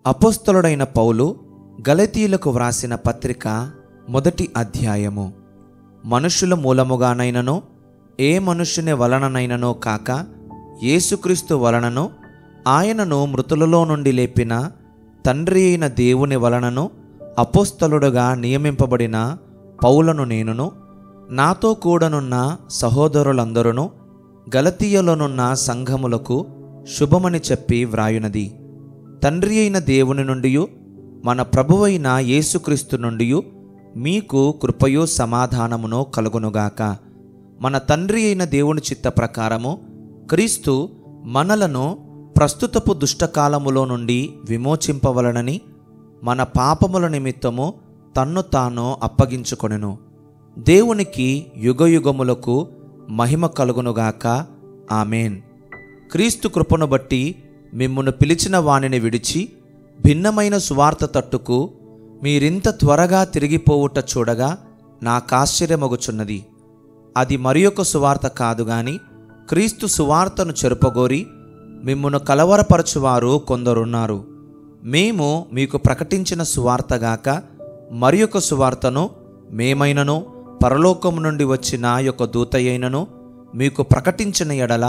అపోస్తలుడైన పౌలు గలతీయులకు వ్రాసిన పత్రిక 1వ అధ్యాయము. మనుష్యుల మూలముగానైనను ఏ మనుష్యుని వలననైననో కాక యేసుక్రీస్తు వలనను ఆయనను మృతులలో నుండి లేపిన తండ్రి అయిన దేవుని వలనను అపోస్తలుడుగా నియమింపబడిన పౌలను నేనును, నాతో కూడనున్న సహోదరులందరూ గలతీయలోనున్న సంఘములకు శుభమని చెప్పి వ్రాయునది. తండ్రి అయిన దేవుని నుండియు మన ప్రభువైన యేసుక్రీస్తు నుండియు మీకు కృపయు సమాధానమును కలుగునుగాక. మన తండ్రి అయిన దేవుని చిత్త ప్రకారము క్రీస్తు మనలను ప్రస్తుతపు దుష్టకాలములో నుండి విమోచింపవలనని మన పాపముల నిమిత్తము తన్ను తాను అప్పగించుకొనెను. దేవునికి యుగయుగములకు మహిమ కలుగునుగాక. ఆమేన్. క్రీస్తు కృపను బట్టి మిమ్మును పిలిచిన వానిని విడిచి భిన్నమైన సువార్త తట్టుకు మీరింత త్వరగా తిరిగిపోవుట చూడగా నాకాశ్చర్యమగుచున్నది. అది మరియొక సువార్త కాదు గాని క్రీస్తు సువార్తను చెరుపగోరి మిమ్మును కలవరపరచువారు కొందరున్నారు. మేము మీకు ప్రకటించిన సువార్తగాక మరియొక సువార్తను మేమైనను పరలోకము నుండి వచ్చిన యొక్క దూతయైనను మీకు ప్రకటించిన ఎడల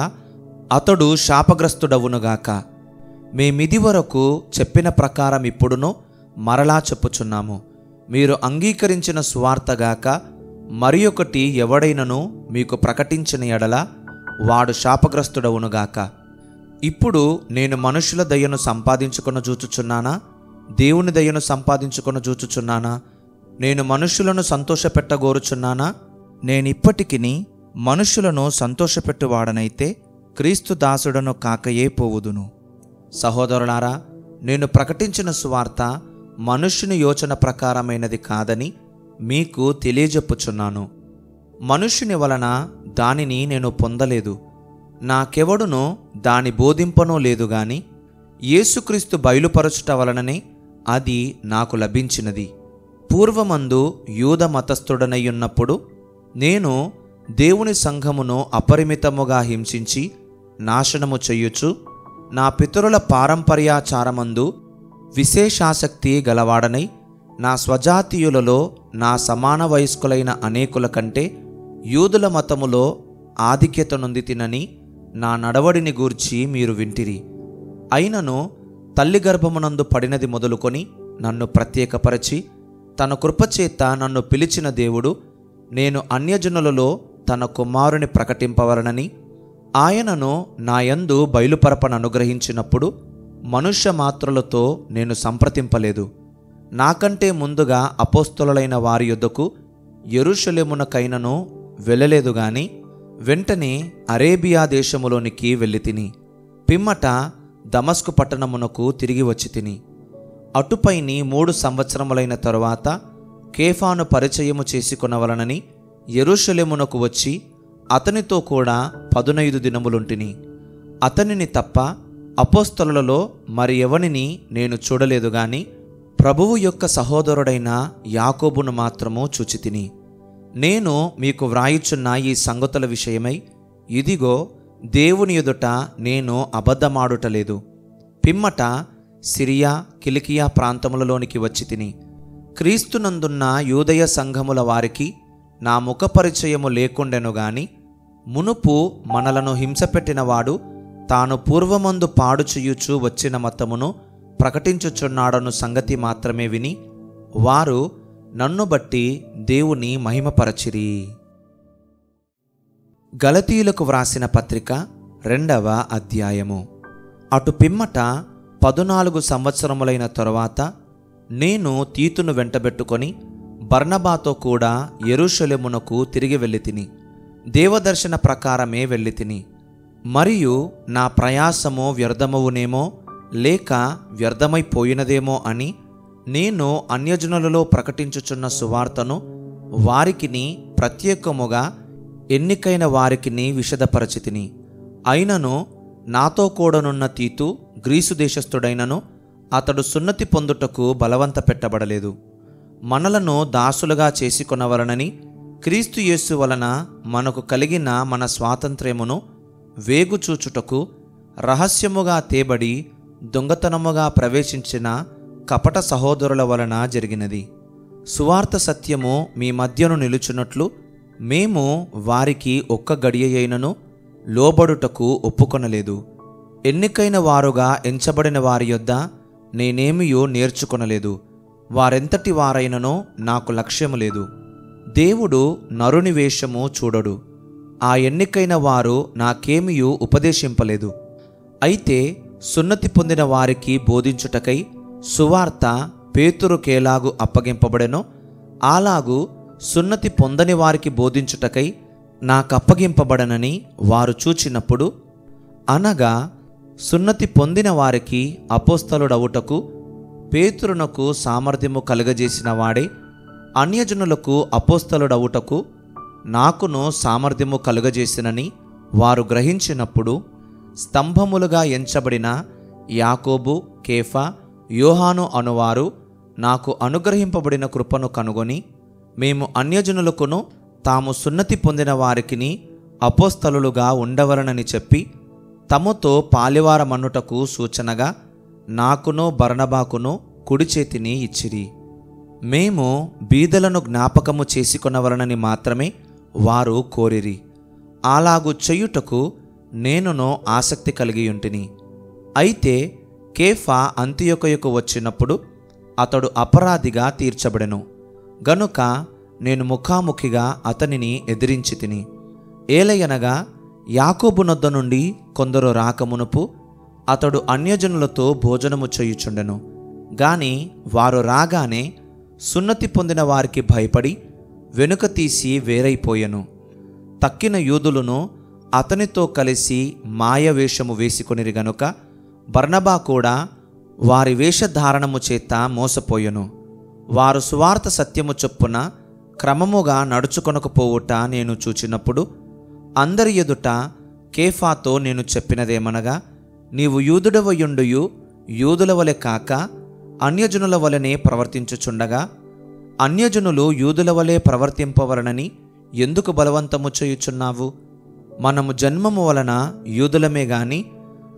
అతడు శాపగ్రస్తుడవునుగాక. మేమిది వరకు చెప్పిన ప్రకారం ఇప్పుడును మరలా చెప్పుచున్నాము. మీరు అంగీకరించిన సువార్తగాక మరి ఒకటి ఎవడైనను మీకు ప్రకటించిన ఎడల వాడు శాపగ్రస్తుడవునుగాక. ఇప్పుడు నేను మనుషుల దయను సంపాదించుకొన చూచుచున్నానా, దేవుని దయను సంపాదించుకొన చూచుచున్నానా? నేను మనుషులను సంతోషపెట్టగోరుచున్నానా? నేనిప్పటికిని మనుషులను సంతోషపెట్టువాడనైతే క్రీస్తు దాసుడను కాకయే పోవుదును. సహోదరులారా, నేను ప్రకటించిన సువార్త మనుష్యుని యోచన ప్రకారమైనది కాదని మీకు తెలియజెప్పుచున్నాను. మనుష్యుని వలన దానిని నేను పొందలేదు, నాకెవడునో దాని బోధింపనూ లేదు గాని యేసుక్రీస్తు బయలుపరచుట వలననే అది నాకు లభించినది. పూర్వమందు యూద మతస్థుడనయ్యున్నప్పుడు నేను దేవుని సంఘమును అపరిమితముగా హింసించి నాశనము చెయ్యుచు నా పితరుల పారంపర్యాచారమందు విశేషాసక్తి గలవాడనై నా స్వజాతీయులలో నా సమాన వయస్కులైన అనేకుల కంటే యూదుల మతములో ఆధిక్యత నొందితినని నా నడవడిని గూర్చి మీరు వింటిరి. అయినను తల్లి గర్భమునందు పడినది మొదలుకొని నన్ను ప్రత్యేకపరచి తన కృపచేత నన్ను పిలిచిన దేవుడు నేను అన్యజనులలో తన కుమారుని ప్రకటింపవలనని ఆయనను నాయందు బయలుపరపననుగ్రహించినప్పుడు మనుష్య మాత్రులతో నేను సంప్రదింపలేదు. నాకంటే ముందుగా అపోస్తలులైన వారి యొద్దకు యెరూషలేమునకైనను వెళ్ళలేదు గాని వెంటనే అరేబియా దేశములోనికి వెళ్ళితిని. పిమ్మట దమస్కు పట్టణమునకు తిరిగి వచ్చి తిని అటుపైని 3 సంవత్సరములైన తరువాత కేఫాను పరిచయము చేసుకొనవలనని యెరూషలేమునకు వచ్చి అతనితో కూడా 15 దినములుంటిని. అతనిని తప్ప అపోస్తలులలో మరి ఎవనిని నేను చూడలేదు గాని ప్రభువు యొక్క సహోదరుడైన యాకోబును మాత్రము చూచితిని. నేను మీకు వ్రాయుచున్న ఈ సంగతుల విషయమై ఇదిగో దేవుని ఎదుట నేను అబద్ధమాడుటలేదు. పిమ్మట సిరియా కిలికియా ప్రాంతములలోనికి వచ్చి తిని క్రీస్తునందున్న యూదయ సంఘముల వారికి నా ముఖపరిచయము లేకుండెను గాని మునుపు మనలను హింసపెట్టినవాడు తాను పూర్వమందు పాడు చేయుచు వచ్చిన మతమును ప్రకటించుచున్నాడను సంగతి మాత్రమే విని వారు నన్ను బట్టి దేవుని మహిమపరచిరి. గలతీయులకు వ్రాసిన పత్రిక 2వ అధ్యాయము. అటు పిమ్మట 14 సంవత్సరములైన తరువాత నేను తీతును వెంటబెట్టుకొని బర్నబాతో కూడా యెరూషలేమునకు తిరిగి వెళ్ళితిని. దేవదర్శన ప్రకారమే వెళ్ళితిని. మరియు నా ప్రయాసము వ్యర్థమవునేమో లేక వ్యర్థమైపోయినదేమో అని నేను అన్యజనులలో ప్రకటించుచున్న సువార్తను వారికిని ప్రత్యేకముగా ఎన్నికైన వారికిని విశదపరచితిని. అయినను నాతో కూడనున్న తీతు గ్రీసు దేశస్థుడైనను అతడు సున్నతి పొందుటకు బలవంత పెట్టబడలేదు. మనలను దాసులుగా చేసుకొనవలనని క్రీస్తు యేసు వలన మనకు కలిగిన మన స్వాతంత్ర్యమును వేగుచూచుటకు రహస్యముగా తేబడి దొంగతనముగా ప్రవేశించిన కపట సహోదరుల వలన జరిగినది. సువార్త సత్యము మీ మధ్యను నిలుచున్నట్లు మేము వారికి ఒక్క గడియ అయినను లోబడుటకు ఒప్పుకొనలేదు. ఎన్నికైన వారుగా ఎంచబడిన వారి యొద్ద నేనేమియో నేర్చుకొనలేదు. వారెంతటి వారైననో నాకు లక్ష్యము లేదు. దేవుడు నరుని వేషము చూడడు. ఆ ఎన్నికైన వారు నాకేమియూ ఉపదేశింపలేదు. అయితే సున్నతి పొందిన వారికి బోధించుటకై సువార్త పేతురుకేలాగు అప్పగింపబడెనో అలాగు సున్నతి పొందని వారికి బోధించుటకై నాకప్పగింపబడనని వారు చూచినప్పుడు, అనగా సున్నతి పొందిన వారికి అపోస్తలుడవుటకు పేతురునకు సామర్థ్యము కలుగజేసిన వాడే అన్యజనులకు అపోస్తలుడవుటకు నాకును సామర్థ్యము కలుగజేసినని వారు గ్రహించినప్పుడు, స్తంభములుగా ఎంచబడిన యాకోబు, కేఫా, యోహాను అనువారు నాకు అనుగ్రహింపబడిన కృపను కనుగొని, మేము అన్యజనులకును తాము సున్నతి పొందిన వారికిని అపోస్తలులుగా ఉండవలనని చెప్పి తమతో పాలివారమన్నుటకు సూచనగా నాకును బర్నబాకును కుడి చేతిని ఇచ్చిరి. మేము బీదలను జ్ఞాపకము చేసుకొనవలనని మాత్రమే వారు కోరిరి. అలాగు చెయ్యుటకు నేనును ఆసక్తి కలిగియుంటిని. అయితే కేఫా అంతియొకయుకు వచ్చినప్పుడు అతడు అపరాధిగా తీర్చబడెను గనుక నేను ముఖాముఖిగా అతనిని ఎదిరించి తిని. ఏలయనగా యాకోబు నొద్ద నుండి కొందరు రాకమునుపు అతడు అన్యజనులతో భోజనము చేయుచుండెను. గాని వారు రాగానే సున్నతి పొందిన వారికి భయపడి వెనుక తీసి వేరైపోయెను. తక్కిన యూదులను అతనితో కలిసి మాయవేషము వేసుకొనిరి గనుక బర్నబా కూడా వారి వేషధారణము చేత మోసపోయెను. వారు సువార్త సత్యము చొప్పున క్రమముగా నడుచుకొనకపోవుట నేను చూచినప్పుడు అందరి ఎదుట కేఫాతో నేను చెప్పినదేమనగా, నీవు యూదుడవయుండుయు యూదుల వలె కాక అన్యజనుల వలనే ప్రవర్తించుచుండగా అన్యజనులు యూదుల వలె ప్రవర్తింపవలనని ఎందుకు బలవంతము చేయుచున్నావు? మనము జన్మము వలన యూదులమే గాని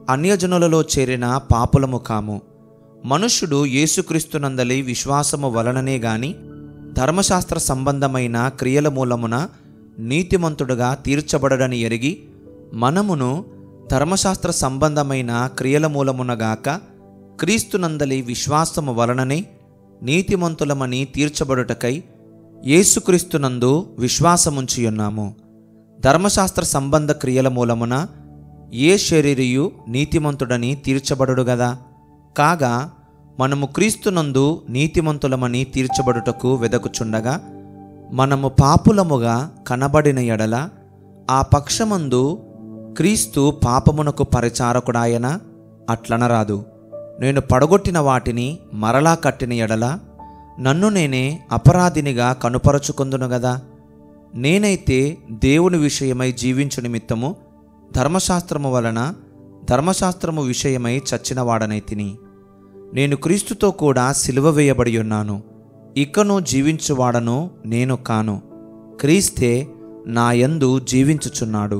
అన్యజనులలో చేరిన పాపులము కాము. మనుష్యుడు యేసుక్రీస్తునందలి విశ్వాసము వలననే గాని ధర్మశాస్త్ర సంబంధమైన క్రియల మూలమున నీతిమంతుడుగా తీర్చబడడని ఎరిగి మనమును ధర్మశాస్త్ర సంబంధమైన క్రియల మూలమునగాక క్రీస్తునందలి విశ్వాసము వలననే నీతిమంతులమని తీర్చబడుటకై యేసుక్రీస్తునందు విశ్వాసముంచియున్నాము. ధర్మశాస్త్ర సంబంధ క్రియల మూలమున ఏ శరీరియు నీతిమంతుడని తీర్చబడుడు గదా. కాగా మనము క్రీస్తునందు నీతిమంతులమని తీర్చబడుటకు వెదకుచుండగా మనము పాపులముగా కనబడిన ఎడల ఆ పక్షమందు క్రీస్తు పాపమునకు పరిచారకుడాయన? అట్లనరాదు. నేను పడగొట్టిన వాటిని మరలా కట్టిన ఎడల నన్ను నేనే అపరాధినిగా కనుపరచుకొందును గదా. నేనైతే దేవుని విషయమై జీవించు నిమిత్తము ధర్మశాస్త్రము వలన ధర్మశాస్త్రము విషయమై చచ్చినవాడనైతిని. నేను క్రీస్తుతో కూడా సిలువ వేయబడి ఉన్నాను. ఇకను జీవించువాడను నేను కాను, క్రీస్తే నా యందు జీవించుచున్నాడు.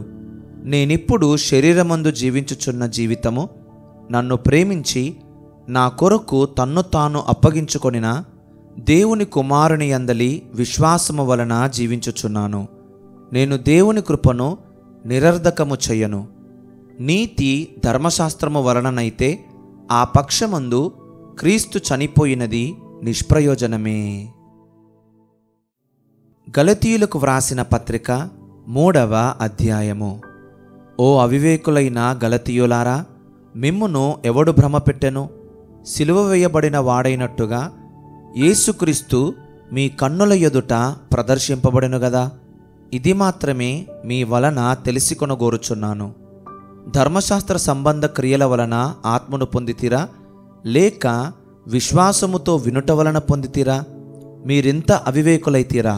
నేనిప్పుడు శరీరమందు జీవించుచున్న జీవితము నన్ను ప్రేమించి నా కొరకు తన్ను తాను అప్పగించుకొనిన దేవుని కుమారుని యందలి విశ్వాసము వలన జీవించుచున్నాను. నేను దేవుని కృపను నిరర్ధకము చెయ్యను. నీతి ధర్మశాస్త్రము వలననైతే ఆ పక్షమందు క్రీస్తు చనిపోయినది నిష్ప్రయోజనమే. గలతీయులకు వ్రాసిన పత్రిక 3వ అధ్యాయము. ఓ అవివేకులైన గలతీయులారా, మిమ్మును ఎవడు భ్రమపెట్టెను? సిలువ వేయబడిన వాడైనట్టుగా యేసుక్రీస్తు మీ కన్నుల ఎదుట ప్రదర్శింపబడెను గదా. ఇది మాత్రమే మీ వలన తెలిసికొనగోరుచున్నాను. ధర్మశాస్త్ర సంబంధ క్రియల వలన ఆత్మను పొందితిరా, లేక విశ్వాసముతో వినుట వలన పొందితిరా? మీరింత అవివేకులైతీరా.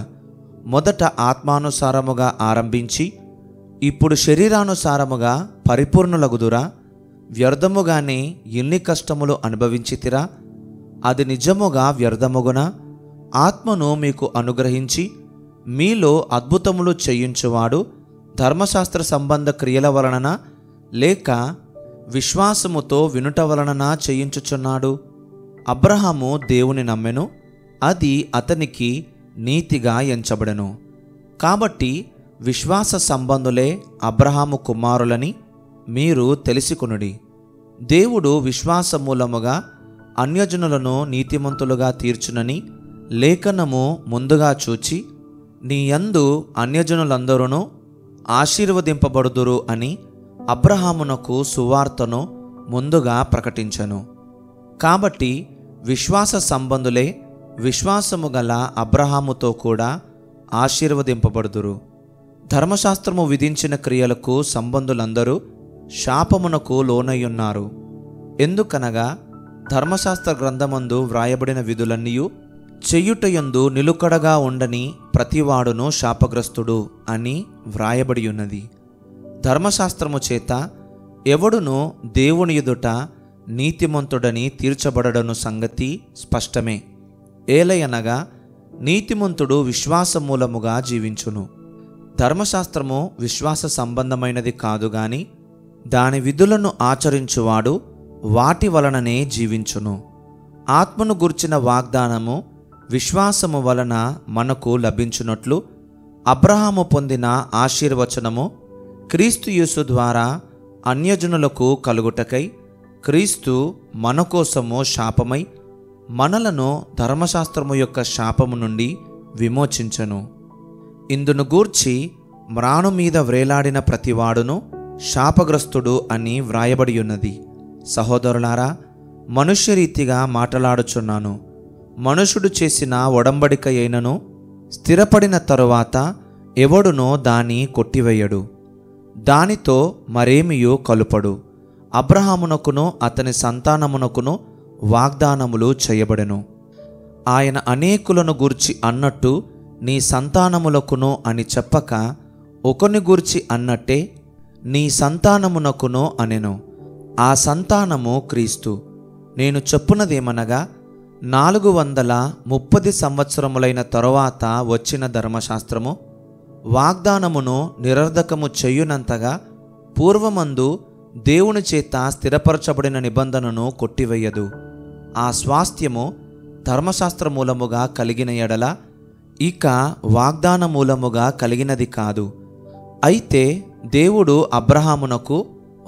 మొదట ఆత్మానుసారముగా ఆరంభించి ఇప్పుడు శరీరానుసారముగా పరిపూర్ణులగుదురా? వ్యర్థముగానే ఎన్ని కష్టములు అనుభవించితిరా? అది నిజముగా వ్యర్థముగునా? ఆత్మను మీకు అనుగ్రహించి మీలో అద్భుతములు చేయించువాడు ధర్మశాస్త్ర సంబంధ క్రియల వలన లేక విశ్వాసముతో వినుట వలన చేయించుచున్నాడు. అబ్రహాము దేవుని నమ్మెను, అది అతనికి నీతిగా ఎంచబడెను. కాబట్టి విశ్వాస సంబంధులే అబ్రహాము కుమారులని మీరు తెలిసికొనుడి. దేవుడు విశ్వాస మూలముగా అన్యజనులను నీతిమంతులుగా తీర్చునని లేఖనము ముందుగా చూచి, నీ యందు అన్యజనులందరూ ఆశీర్వదింపబడుదురు అని అబ్రహామునకు సువార్తను ముందుగా ప్రకటించెను. కాబట్టి విశ్వాస సంబంధులే విశ్వాసము గల అబ్రహాముతో కూడా ఆశీర్వదింపబడుదురు. ధర్మశాస్త్రము విధించిన క్రియలకు సంబంధులందరూ శాపమునకు లోనయ్యున్నారు. ఎందుకనగా ధర్మశాస్త్ర గ్రంథమందు వ్రాయబడిన విధులన్నీయు చెయ్యుటయందు నిలుకడగా ఉండని ప్రతివాడును శాపగ్రస్తుడు అని వ్రాయబడి ఉన్నది. ధర్మశాస్త్రము చేత ఎవడును దేవుని ఎదుట నీతిమంతుడని తీర్చబడడను సంగతి స్పష్టమే. ఏలయనగా నీతిమంతుడు విశ్వాసమూలముగా జీవించును. ధర్మశాస్త్రము విశ్వాస సంబంధమైనది కాదు గాని దాని విధులను ఆచరించువాడు వాటి వలననే జీవించును. ఆత్మను గుర్చిన వాగ్దానము విశ్వాసము వలన మనకు లభించునట్లు అబ్రహాము పొందిన ఆశీర్వచనము క్రీస్తు యేసు ద్వారా అన్యజనులకు కలుగుటకై క్రీస్తు మన కోసము శాపమై మనలను ధర్మశాస్త్రము యొక్క శాపము నుండి విమోచించెను. ఇందును గూర్చి మ్రాను మీద వ్రేలాడిన ప్రతివాడును శాపగ్రస్తుడు అని వ్రాయబడి ఉన్నది. సహోదరులారా, మనుష్యరీతిగా మాటలాడుచున్నాను. మనుషుడు చేసిన ఒడంబడిక అయినను స్థిరపడిన తరువాత ఎవడునో దాన్ని కొట్టివేయడు, దానితో మరేమియో కలుపడు. అబ్రహామునకును అతని సంతానమునకును వాగ్దానములు చేయబడెను. ఆయన అనేకులను గూర్చి అన్నట్టు నీ సంతానములకును అని చెప్పక ఒకని గూర్చి అన్నట్టే నీ సంతానమునకును అనెను. ఆ సంతానము క్రీస్తు. నేను చెప్పునదేమనగా 430 సంవత్సరములైన తరువాత వచ్చిన ధర్మశాస్త్రము వాగ్దానమును నిరర్ధకము చెయ్యునంతగా పూర్వమందు దేవుని చేత స్థిరపరచబడిన నిబంధనను కొట్టివేయదు. ఆ స్వాస్థ్యము ధర్మశాస్త్ర మూలముగా కలిగిన ఎడల ఇక వాగ్దాన మూలముగా కలిగినది కాదు. అయితే దేవుడు అబ్రహామునకు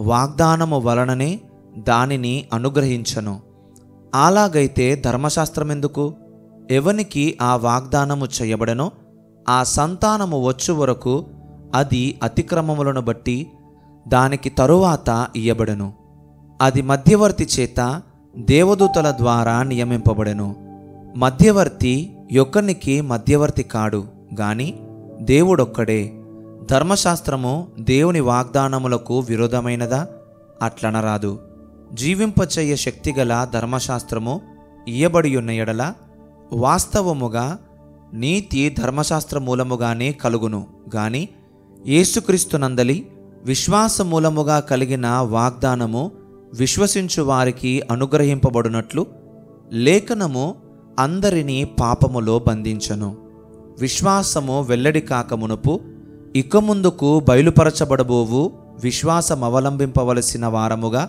వాగ్దానము వలననే దానిని అనుగ్రహించను. అలాగైతే ధర్మశాస్త్రమెందుకు? ఎవనికి ఆ వాగ్దానము చేయబడనో ఆ సంతానము వచ్చు వరకు అది అతిక్రమములను బట్టి దానికి తరువాత ఇయ్యబడెను. అది మధ్యవర్తి చేత దేవదూతల ద్వారా నియమింపబడెను. మధ్యవర్తి యొక్కనికి మధ్యవర్తి కాడు గాని దేవుడొక్కడే. ధర్మశాస్త్రము దేవుని వాగ్దానములకు విరోధమైనదా? అట్లనరాదు. జీవింపచేయ శక్తిగల ధర్మశాస్త్రము ఇయ్యబడి ఉన్న ఎడల వాస్తవముగా నీతి ధర్మశాస్త్ర మూలముగానే కలుగును గాని యేసుక్రీస్తునందలి విశ్వాస మూలముగా కలిగిన వాగ్దానము విశ్వసించు వారికి అనుగ్రహింపబడినట్లు లేఖనము అందరినీ పాపములో బంధించను. విశ్వాసము వెల్లడి కాకమునుపు ఇక ముందుకు బయలుపరచబడబోవు విశ్వాసమవలంబింపవలసిన వారముగా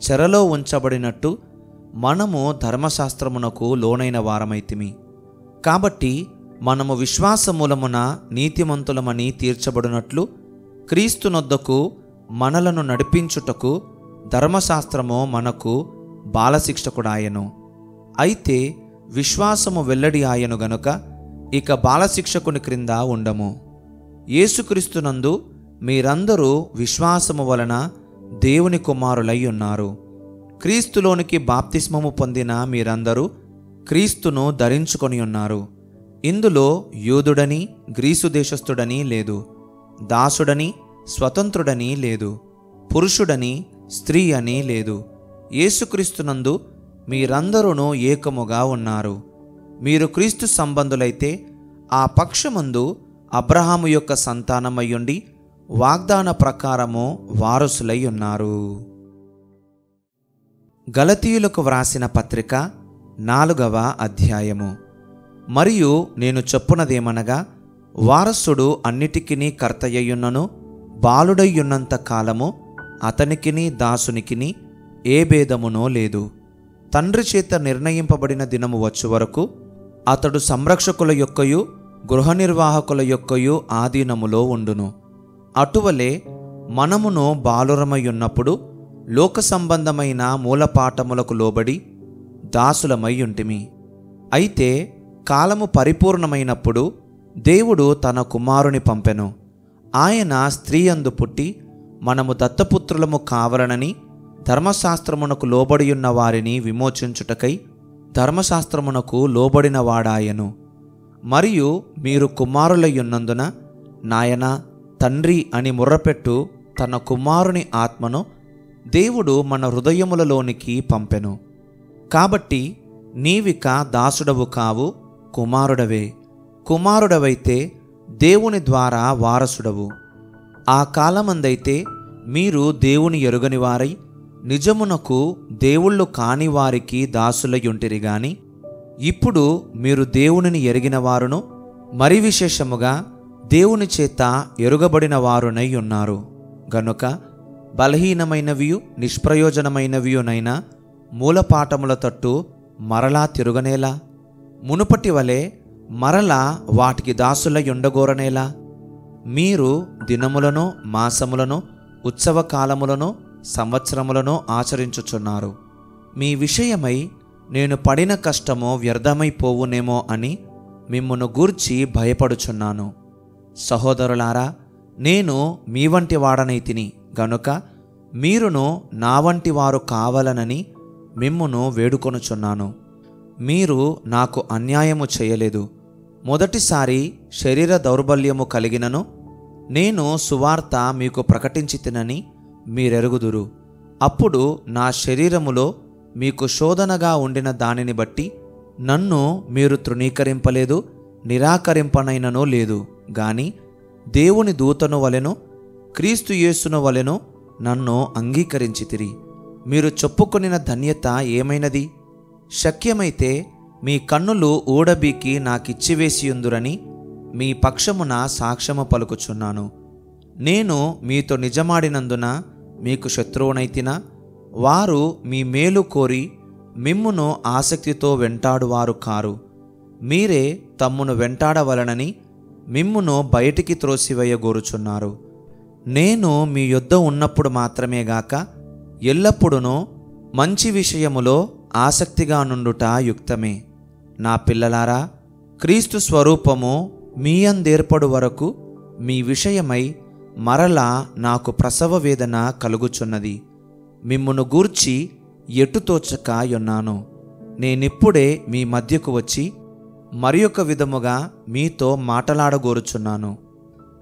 చెరలో ఉంచబడినట్టు మనము ధర్మశాస్త్రమునకు లోనైన వారమైతిమి. కాబట్టి మనము విశ్వాసమూలమున నీతిమంతులమని తీర్చబడినట్లు క్రీస్తునొద్దకు మనలను నడిపించుటకు ధర్మశాస్త్రము మనకు బాలశిక్షకుడాయను. అయితే విశ్వాసము వెల్లడి ఆయను గనుక ఇక బాలశిక్షకుని క్రింద ఉండము. యేసుక్రీస్తునందు మీరందరూ విశ్వాసము వలన దేవుని కుమారులై ఉన్నారు. క్రీస్తులోనికి బాప్తిస్మము పొందిన మీరందరూ క్రీస్తును ధరించుకొని ఉన్నారు. ఇందులో యూదుడని గ్రీసు దేశస్థుడని లేదు, దాసుడని స్వతంత్రుడని లేదు, పురుషుడని స్త్రీ అని లేదు. యేసుక్రీస్తునందు మీరందరూ ఏకముగా ఉన్నారు. మీరు క్రీస్తు సంబంధులైతే ఆ పక్షమందు అబ్రహాము యొక్క సంతానమయ్యుండి వాగ్దాన ప్రకారము వారసులై ఉన్నారు. గలతీయులకు వ్రాసిన పత్రిక 4వ అధ్యాయము. మరియు నేను చెప్పునదేమనగా, వారసుడు అన్నిటికీ కర్తయ్యున్నను బాలుడయ్యున్నంత కాలము అతనికిని దాసునికిని ఏ భేదమునో లేదు. తండ్రి చేత నిర్ణయింపబడిన దినము వచ్చు వరకు అతడు సంరక్షకుల యొక్కయు గృహ నిర్వాహకుల యొక్కయు ఆధీనములో ఉండును. అటువలే మనమును బాలురమయ్యున్నప్పుడు లోక సంబంధమైన మూలపాఠములకు లోబడి దాసులమై ఉంటిమి. అయితే కాలము పరిపూర్ణమైనప్పుడు దేవుడు తన కుమారుని పంపెను. ఆయన స్త్రీ యందు పుట్టి మనము దత్తపుత్రులము కావలనని ధర్మశాస్త్రమునకు లోబడియున్న వారిని విమోచించుటకై ధర్మశాస్త్రమునకు లోబడిన వాడాయను. మరియు మీరు కుమారులయ్యున్నందున నాయనా తండ్రి అని ముర్రపెట్టు తన కుమారుని ఆత్మను దేవుడు మన హృదయములలోనికి పంపెను. కాబట్టి నీవిక దాసుడవు కావు, కుమారుడవే. కుమారుడవైతే దేవుని ద్వారా వారసుడవు. ఆ కాలమందైతే మీరు దేవుని ఎరుగని వారై నిజమునకు దేవుళ్ళు కాని వారికి దాసులయ్యుంటిరి గాని, ఇప్పుడు మీరు దేవునిని ఎరిగిన వారును మరి విశేషముగా దేవుని చేత ఎరుగబడిన వారునై ఉన్నారు. గనుక బలహీనమైనవియు నిష్ప్రయోజనమైనవియునైనా మూలపాఠముల తట్టు మరలా తిరుగనేలా? మునుపటి వలె మరలా వాటికి దాసులై ఉండగోరనేలా? మీరు దినములను మాసములను ఉత్సవకాలములను సంవత్సరములను ఆచరించుచున్నారు. మీ విషయమై నేను పడిన కష్టము వ్యర్థమైపోవునేమో అని మిమ్మును గూర్చి భయపడుచున్నాను. సహోదరులారా, నేను మీ వంటి వాడనైతిని గనుక మీరును నా వంటి వారు కావాలనని మిమ్మును వేడుకొనుచున్నాను. మీరు నాకు అన్యాయము చేయలేదు. మొదటిసారి శరీర దౌర్బల్యము కలిగినను నేను సువార్త మీకు ప్రకటించితినని మీరెరుగుదురు. అప్పుడు నా శరీరములో మీకు శోధనగా ఉండిన దానిని బట్టి నన్ను మీరు తృణీకరింపలేదు, నిరాకరింపనైనను లేదు గాని దేవుని దూతను వలెను క్రీస్తు యేసును వలెను నన్ను అంగీకరించితిరి. మీరు చెప్పుకొనిన ధన్యత ఏమైనది? శక్యమైతే మీ కన్నులు ఊడబీకి నాకిచ్చివేసియుందురని మీ పక్షమున సాక్ష్యము పలుకుచున్నాను. నేను మీతో నిజమాడినందున మీకు శత్రువునైతినా? వారు మీ మేలు కోరి మిమ్మును ఆసక్తితో వెంటాడువారు కారు. మీరే తమ్మును వెంటాడవలనని మిమ్మును బయటికి త్రోసివేయగోరుచున్నారు. నేను మీ యొద్ద ఉన్నప్పుడు మాత్రమే గాక ఎల్లప్పుడూ మంచి విషయములో ఆసక్తిగా నుండుట యుక్తమే. నా పిల్లలారా, క్రీస్తు స్వరూపము మీ అందేర్పడు వరకు మీ విషయమై మరలా నాకు ప్రసవ వేదన కలుగుచున్నది. మిమ్మును గూర్చి ఎటుతోచక ఉన్నాను. నేనిప్పుడే మీ మధ్యకు వచ్చి మరియొక విధముగా మీతో మాటలాడగోరుచున్నాను.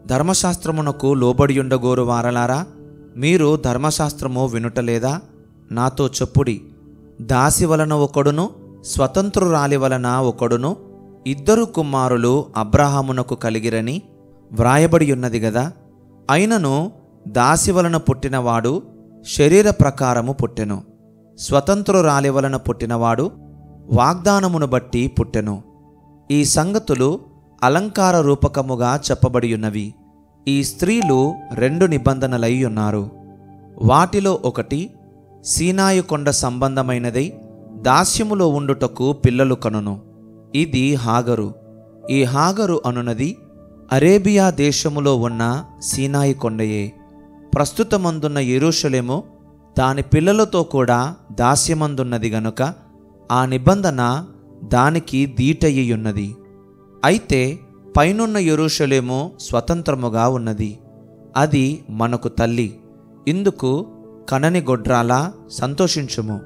ధర్మశాస్త్రమునకు లోబడియుండగోరు వారలారా, మీరు ధర్మశాస్త్రము వినుటలేదా? నాతో చెప్పుడి. దాసి వలన ఒకడును స్వతంత్రురాలి వలన ఒకడును 2 కుమారులు అబ్రాహామునకు కలిగిరని వ్రాయబడి ఉన్నది గదా. అయినను దాసి వలన పుట్టినవాడు శరీర ప్రకారము పుట్టెను, స్వతంత్రురాలి వలన పుట్టినవాడు వాగ్దానమును బట్టి పుట్టెను. ఈ సంగతులు అలంకార రూపకముగా చెప్పబడి ఉన్నవి. ఈ స్త్రీలు 2 నిబంధనలై ఉన్నారు. వాటిలో ఒకటి సీనాయి కొండ సంబంధమైనదై దాస్యములో ఉండుటకు పిల్లలు కనును. ఇది హాగరు. ఈ హాగరు అనునది అరేబియా దేశములో ఉన్న సీనాయి కొండయే. ప్రస్తుతమందున్న యెరూషలేము దాని పిల్లలతో కూడా దాస్యమందున్నది గనుక ఆ నిబంధన దానికి దీటయ్యున్నది. అయితే పైనున్న యెరూషలేము స్వతంత్రముగా ఉన్నది. అది మనకు తల్లి. ఇందుకు కనని గొడ్రాలా సంతోషించుము.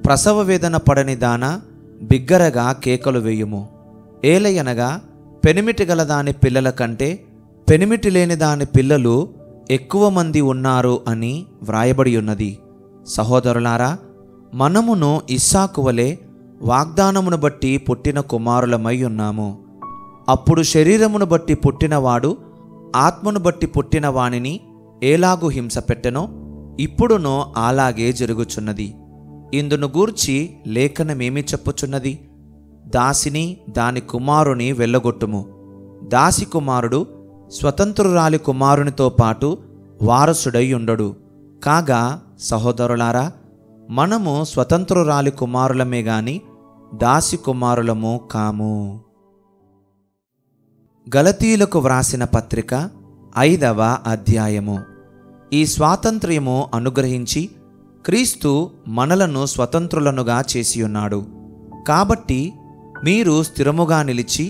ప్రసవ వేదన పడని దాన బిగ్గరగా కేకలు వేయుము. ఏలయనగా పెనిమిటి గల దాని పిల్లల కంటే పెనిమిటి లేని దాని పిల్లలు ఎక్కువ మంది ఉన్నారు అని వ్రాయబడి ఉన్నది. సహోదరులారా, మనమును ఇస్సాకు వలె వాగ్దానమును బట్టి పుట్టిన కుమారులమై ఉన్నాము. అప్పుడు శరీరమును బట్టి పుట్టినవాడు ఆత్మను బట్టి పుట్టిన వానిని ఏలాగు హింస పెట్టెనో ఇప్పుడునో అలాగే జరుగుచున్నది. ఇందును గూర్చి లేఖనమేమి చెప్పుచున్నది? దాసిని దాని కుమారుని వెళ్ళగొట్టుము. దాసి కుమారుడు స్వతంత్రురాలి కుమారునితో పాటు వారసుడై ఉండడు. కాగా సహోదరులారా, మనము స్వతంత్రురాలి కుమారులమే గాని దాసి కుమారులము కాము. గలతీయులకు వ్రాసిన పత్రిక 5వ అధ్యాయము. ఈ స్వాతంత్ర్యము అనుగ్రహించి క్రీస్తు మనలను స్వతంత్రులనుగా చేసియున్నాడు. కాబట్టి మీరు స్థిరముగా నిలిచి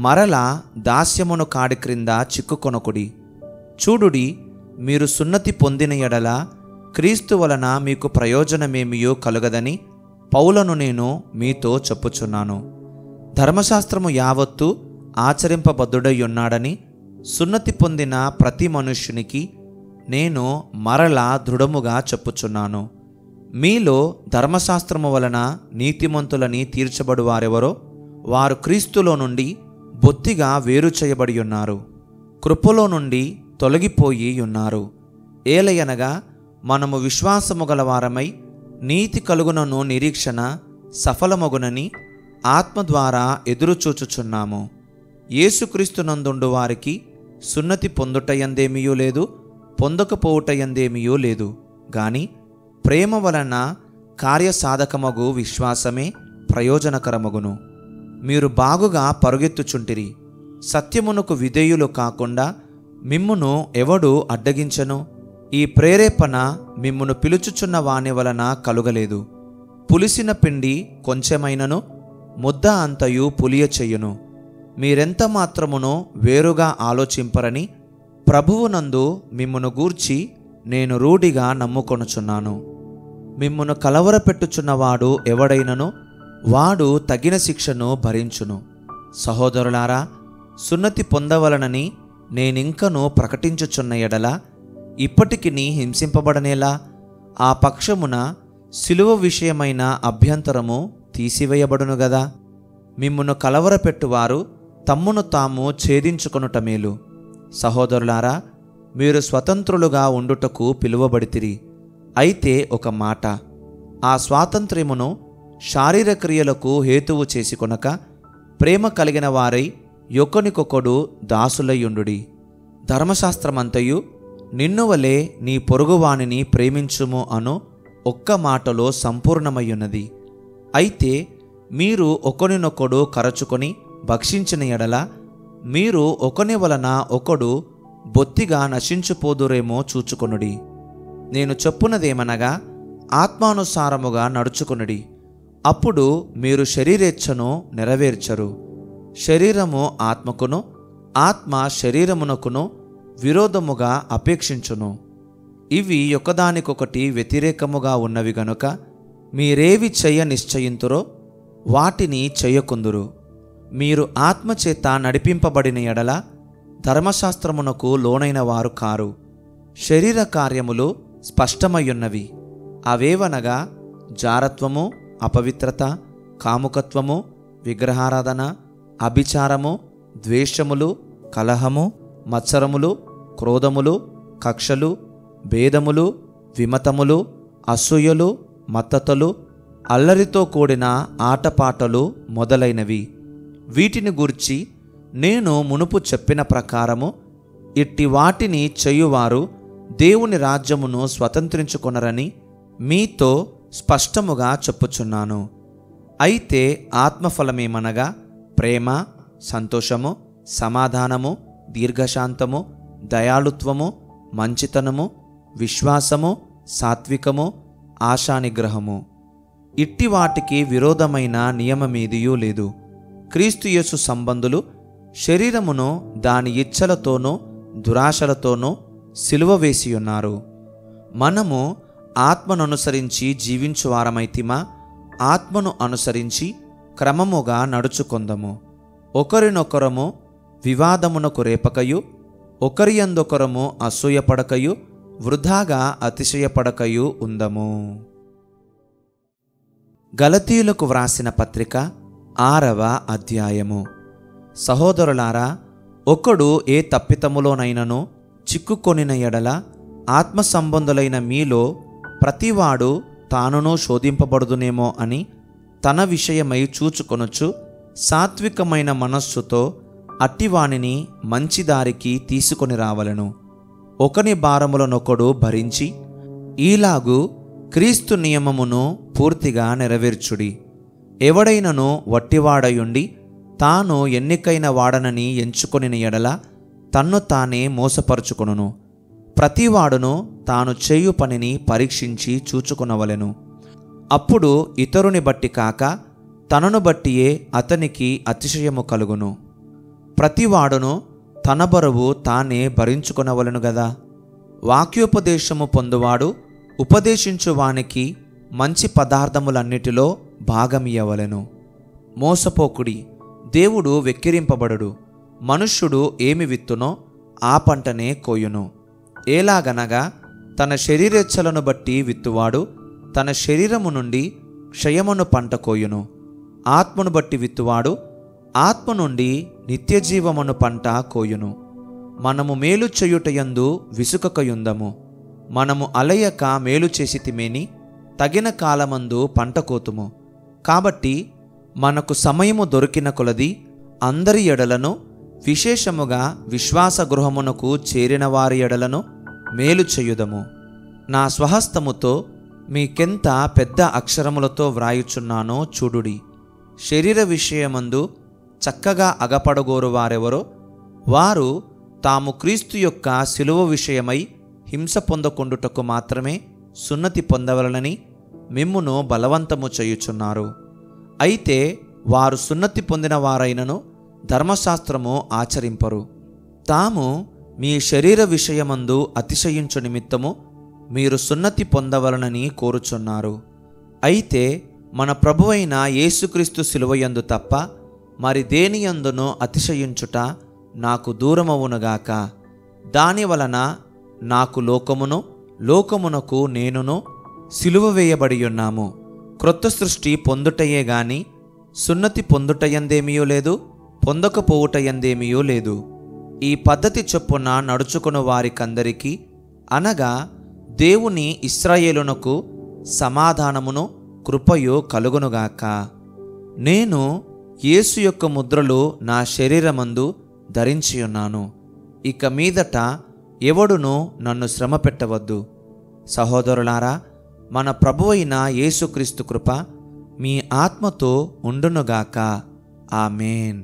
మరలా దాస్యమును కాడి క్రింద చిక్కుకొనకుడి. చూడుడి, మీరు సున్నతి పొందిన ఎడల క్రీస్తు వలన మీకు ప్రయోజనమేమియో కలుగదని పౌలను నేను మీతో చెప్పుచున్నాను. ధర్మశాస్త్రము యావత్తు ఆచరింపబద్ధుడయ్యున్నాడని సున్నతి పొందిన ప్రతి మనుష్యునికి నేను మరలా దృఢముగా చెప్పుచున్నాను. మీలో ధర్మశాస్త్రము వలన నీతిమంతులని తీర్చబడు వారెవరో వారు క్రీస్తులో నుండి బొత్తిగా వేరు చేయబడి ఉన్నారు, కృపలో నుండి తొలగిపోయి ఉన్నారు. ఏలయనగా మనము విశ్వాసము గలవారమై నీతి కలుగునను నిరీక్షణ సఫలమగునని ఆత్మ ద్వారా ఎదురుచూచుచున్నాము. యేసుక్రీస్తునందుండు వారికి సున్నతి పొందుటయందేమీయూ లేదు, పొందకపోవుటయందేమీయూ లేదు, గాని ప్రేమ వలన కార్యసాధకమగు విశ్వాసమే ప్రయోజనకరమగును. మీరు బాగుగా పరుగెత్తుచుంటిరి. సత్యమునకు విధేయులు కాకుండా మిమ్మును ఎవడు అడ్డగించెను? ఈ ప్రేరేపణ మిమ్మును పిలుచుచున్న వాని వలన కలుగలేదు. పులిసిన పిండి కొంచెమైనను ముద్ద అంతయు పులియ చెయ్యును. మీరెంత మాత్రమునో వేరుగా ఆలోచింపరని ప్రభువునందు మిమ్మును గూర్చి నేను రూఢిగా నమ్ముకొనుచున్నాను. మిమ్మును కలవరపెట్టుచున్నవాడు ఎవడైనను వాడు తగిన శిక్షను భరించును. సహోదరులారా, సున్నతి పొందవలనని నేనింకను ప్రకటించుచున్న ఎడల ఇప్పటికిని హింసింపబడనేలా? ఆ పక్షమున సిలువ విషయమైన అభ్యంతరము తీసివేయబడును గదా. మిమ్మును కలవరపెట్టువారు తమ్మును తాము ఛేదించుకొనుట మేలు. సహోదరులారా, మీరు స్వతంత్రులుగా ఉండుటకు పిలువబడితిరి. అయితే ఒక మాట, ఆ స్వాతంత్ర్యమును శారీర క్రియలకు హేతువు చేసుకొనక ప్రేమ కలిగిన వారై ఒకనికొకడు దాసులయ్యుండుడి. ధర్మశాస్త్రమంతయు నిన్ను వలె నీ పొరుగువానిని ప్రేమించుము అను ఒక్క మాటలో సంపూర్ణమయ్యున్నది. అయితే మీరు ఒకనినొకడు కరచుకొని భక్షించిన ఎడల మీరు ఒకని వలన ఒకడు బొత్తిగా నశించుపోదురేమో చూచుకొనుడి. నేను చెప్పునదేమనగా, ఆత్మానుసారముగా నడుచుకొనుడి. అప్పుడు మీరు శరీరేచ్ఛను నెరవేర్చరు. శరీరము ఆత్మకును, ఆత్మ శరీరమునకును విరోధముగా అపేక్షించును. ఇవి ఒకదానికొకటి వ్యతిరేకముగా ఉన్నవి గనుక మీరేవి చెయ్య నిశ్చయింతురో వాటిని చెయ్యకుందురు. మీరు ఆత్మచేత నడిపింపబడిన ఎడల ధర్మశాస్త్రమునకు లోనైన వారు కారు. శరీర కార్యములు స్పష్టమయ్యున్నవి. అవేవనగా జారత్వము, అపవిత్రత, కాముకత్వము, విగ్రహారాధన, అభిచారము, ద్వేషములు, కలహము, మత్సరములు, క్రోధములు, కక్షలు, భేదములు, విమతములు, అసూయలు, మత్తతలు, అల్లరితో కూడిన ఆటపాటలు మొదలైనవి. వీటిని గూర్చి నేను మునుపు చెప్పిన ప్రకారము ఇట్టి వాటిని చేయువారు దేవుని రాజ్యమును స్వతంత్రించుకొనరని మీతో స్పష్టముగా చెప్పుచున్నాను. అయితే ఆత్మఫలమేమనగా ప్రేమ, సంతోషము, సమాధానము, దీర్ఘశాంతము, దయాళుత్వము, మంచితనము, విశ్వాసము, సాత్వికము, ఆశానిగ్రహము. ఇట్టి వాటికి విరోధమైన నియమమేదియూ లేదు. క్రీస్తు యేసు సంబంధులు శరీరమును దాని ఇచ్ఛలతోనూ దురాశలతోనూ సిలువ వేసియున్నారు. మనము ఆత్మననుసరించి జీవించువారమైతిమా, ఆత్మను అనుసరించి క్రమముగా నడుచుకొందము. ఒకరినొకరము వివాదమునకు రేపకయు, ఒకరియందొకరము అసూయపడకయు, వృధాగా అతిశయపడకయు ఉందము. గలతీయులకు వ్రాసిన పత్రిక 6వ అధ్యాయము. సహోదరులారా, ఒకడు ఏ తప్పితములోనైనను చిక్కుకొనిన ఎడల ఆత్మ సంబంధులైన మీలో ప్రతివాడు తానును శోధింపబడుదునేమో అని తన విషయమై చూచుకొనొచ్చు సాత్వికమైన మనస్సుతో అట్టివానిని మంచి దారికి తీసుకొని రావలను. ఒకని భారములనొకడు భరించి ఈలాగు క్రీస్తు నియమమును పూర్తిగా నెరవేర్చుడి. ఎవడైనను వట్టివాడయుండి తాను ఎన్నికైన వాడనని ఎంచుకొనిన ఎడల తన్ను తానే మోసపరుచుకొనును. ప్రతివాడును తాను చేయు పనిని పరీక్షించి చూచుకొనవలెను. అప్పుడు ఇతరుని బట్టి కాక తనను బట్టియే అతనికి అతిశయము కలుగును. ప్రతివాడును తన బరువు తానే భరించుకొనవలెను గదా. వాక్యోపదేశము పొందువాడు ఉపదేశించువానికి మంచి పదార్థములన్నిటిలో భాగమియ్యవలెను. మోసపోకుడి, దేవుడు వెక్కిరింపబడడు. మనుష్యుడు ఏమి విత్తునో ఆ పంటనే కోయును. ఎలాగనగా తన శరీరేచ్ఛలను బట్టి విత్తువాడు తన శరీరము నుండి క్షయమును పంట కోయును. ఆత్మను బట్టి విత్తువాడు ఆత్మ నుండి నిత్యజీవమును పంట కోయును. మనము మేలు చేయుటయందు విసుకకయుందము. మనము అలయక మేలు చేసితిమేని తగిన కాలమందు పంట కోతుము. కాబట్టి మనకు సమయము దొరికిన కొలది అందరి ఎడలను, విశేషముగా విశ్వాస గృహమునకు చేరిన వారి ఎడలను మేలు చేయుదము. నా స్వహస్తముతో మీకెంత పెద్ద అక్షరములతో వ్రాయుచున్నానో చూడుడి. శరీర విషయమందు చక్కగా అగపడగోరు వారెవరో వారు తాము క్రీస్తు యొక్క శిలువ విషయమై హింస పొందకుండుటకు మాత్రమే సున్నతి పొందవలనని మిమ్మును బలవంతము చేయుచున్నారు. అయితే వారు సున్నతి పొందిన వారైనను ధర్మశాస్త్రము ఆచరింపరు. తాము మీ శరీర విషయమందు అతిశయించు నిమిత్తము మీరు సున్నతి పొందవలనని కోరుచున్నారు. అయితే మన ప్రభువైన యేసుక్రీస్తు శిలువయందు తప్ప మరి దేనియందునో అతిశయించుట నాకు దూరమవునుగాక. దాని వలన నాకు లోకమును, లోకమునకు నేనును సిలువ వేయబడి ఉన్నాము. క్రొత్త సృష్టి పొందుటయే గాని సున్నతి పొందుటయందేమియో లేదు, పొందకపోవుటయందేమియో లేదు. ఈ పద్ధతి చొప్పున నడుచుకుని వారికందరికీ అనగా దేవుని ఇశ్రాయేలునకు సమాధానమును కృపయు కలుగునుగాక. నేను యేసు యొక్క ముద్రలు నా శరీరమందు ధరించియున్నాను. ఇక మీదట ఎవడును నన్ను శ్రమ పెట్టవద్దు. సహోదరులారా, మన ప్రభువైన యేసుక్రీస్తు కృప మీ ఆత్మతో ఉండునుగాక. ఆమేన్.